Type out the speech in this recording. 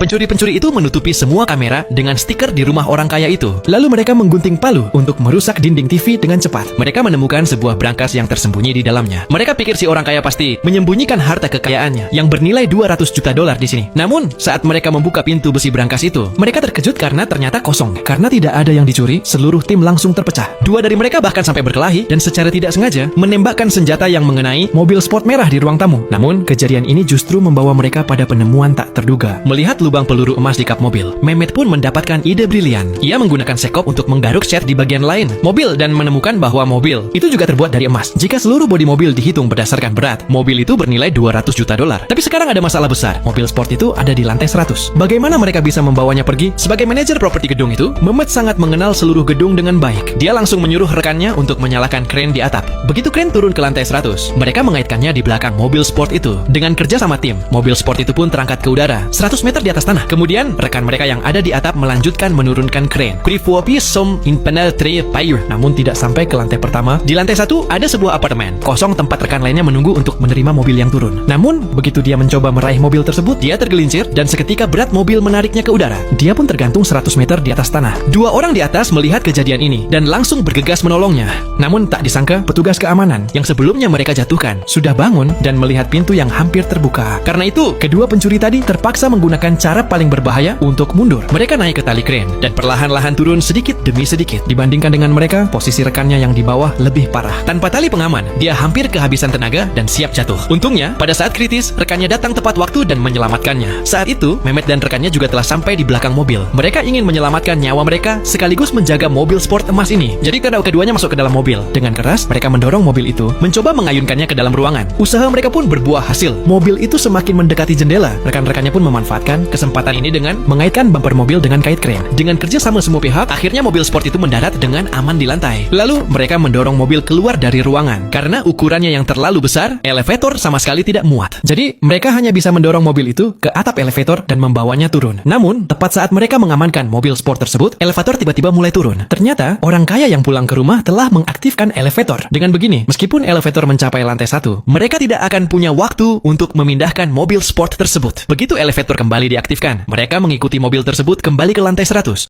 Pencuri-pencuri itu menutupi semua kamera dengan stiker di rumah orang kaya itu. Lalu mereka menggunting palu untuk merusak dinding TV dengan cepat. Mereka menemukan sebuah brankas yang tersembunyi di dalamnya. Mereka pikir si orang kaya pasti menyembunyikan harta kekayaannya yang bernilai 200 juta dolar di sini. Namun, saat mereka membuka pintu besi brankas itu, mereka terkejut karena ternyata kosong. Karena tidak ada yang dicuri, seluruh tim langsung terpecah. Dua dari mereka bahkan sampai berkelahi dan secara tidak sengaja menembakkan senjata yang mengenai mobil sport merah di ruang tamu. Namun, kejadian ini justru membawa mereka pada penemuan tak terduga. Melihat lubang peluru emas di kap mobil, Mehmet pun mendapatkan ide brilian. Ia menggunakan sekop untuk menggaruk set di bagian lain mobil dan menemukan bahwa mobil itu juga terbuat dari emas. Jika seluruh bodi mobil dihitung berdasarkan berat, mobil itu bernilai 200 juta dolar. Tapi sekarang ada masalah besar. Mobil sport itu ada di lantai 100. Bagaimana mereka bisa membawanya pergi? Sebagai manajer properti gedung itu, Mehmet sangat mengenal seluruh gedung dengan baik. Dia langsung menyuruh rekannya untuk menyalakan kren di atap. Begitu kren turun ke lantai 100, mereka mengaitkannya di belakang mobil sport itu. Dengan kerja sama tim, mobil sport itu pun terangkat ke udara 100 meter di atas tanah. Kemudian, rekan mereka yang ada di atap melanjutkan menurunkan kren. Krivuopi som impenetre pair. Namun tidak sampai ke lantai pertama. Di lantai 1 ada sebuah apartemen kosong tempat rekan lainnya menunggu untuk menerima mobil yang turun. Namun, begitu dia mencoba meraih mobil tersebut, dia tergelincir dan seketika berat mobil menariknya ke udara. Dia pun tergantung 100 meter di atas tanah. Dua orang di atas melihat kejadian ini dan langsung bergegas menolongnya. Namun tak disangka, petugas keamanan yang sebelumnya mereka jatuhkan sudah bangun dan melihat pintu yang hampir terbuka. Karena itu, kedua pencuri tadi terpaksa menggunakan cara paling berbahaya untuk mundur. Mereka naik ke tali kren dan perlahan-lahan turun sedikit demi sedikit. Dibandingkan dengan mereka, posisi rekannya yang di bawah lebih parah. Tanpa tali pengaman, dia hampir kehabisan tenaga dan siap jatuh. Untungnya, pada saat kritis, rekannya datang tepat waktu dan menyelamatkannya. Saat itu, Mehmet dan rekannya juga telah sampai di belakang mobil. Mereka ingin menyelamatkan nyawa mereka sekaligus menjaga mobil sport emas ini. Jadi keduanya masuk ke dalam mobil. Dengan keras, mereka mendorong mobil itu, mencoba mengayunkannya ke dalam ruangan. Usaha mereka pun berbuah hasil. Mobil itu semakin mendekati jendela. Rekan-rekannya pun memanfaatkan kesempatan ini dengan mengaitkan bumper mobil dengan kait kren. Dengan kerjasama semua pihak, akhirnya mobil sport itu mendarat dengan aman di lantai. Lalu, mereka mendorong mobil keluar dari ruangan. Karena ukurannya yang terlalu besar, elevator sama sekali tidak muat. Jadi, mereka hanya bisa mendorong mobil itu ke atap elevator dan membawanya turun. Namun, tepat saat mereka mengamankan mobil sport tersebut, elevator tiba-tiba mulai turun. Ternyata, orang kaya yang pulang ke rumah telah mengaktifkan elevator. Dengan begini, meskipun elevator mencapai lantai 1, mereka tidak akan punya waktu untuk memindahkan mobil sport tersebut. Begitu elevator kembali diaktifkan, mereka mengikuti mobil tersebut kembali ke lantai 100.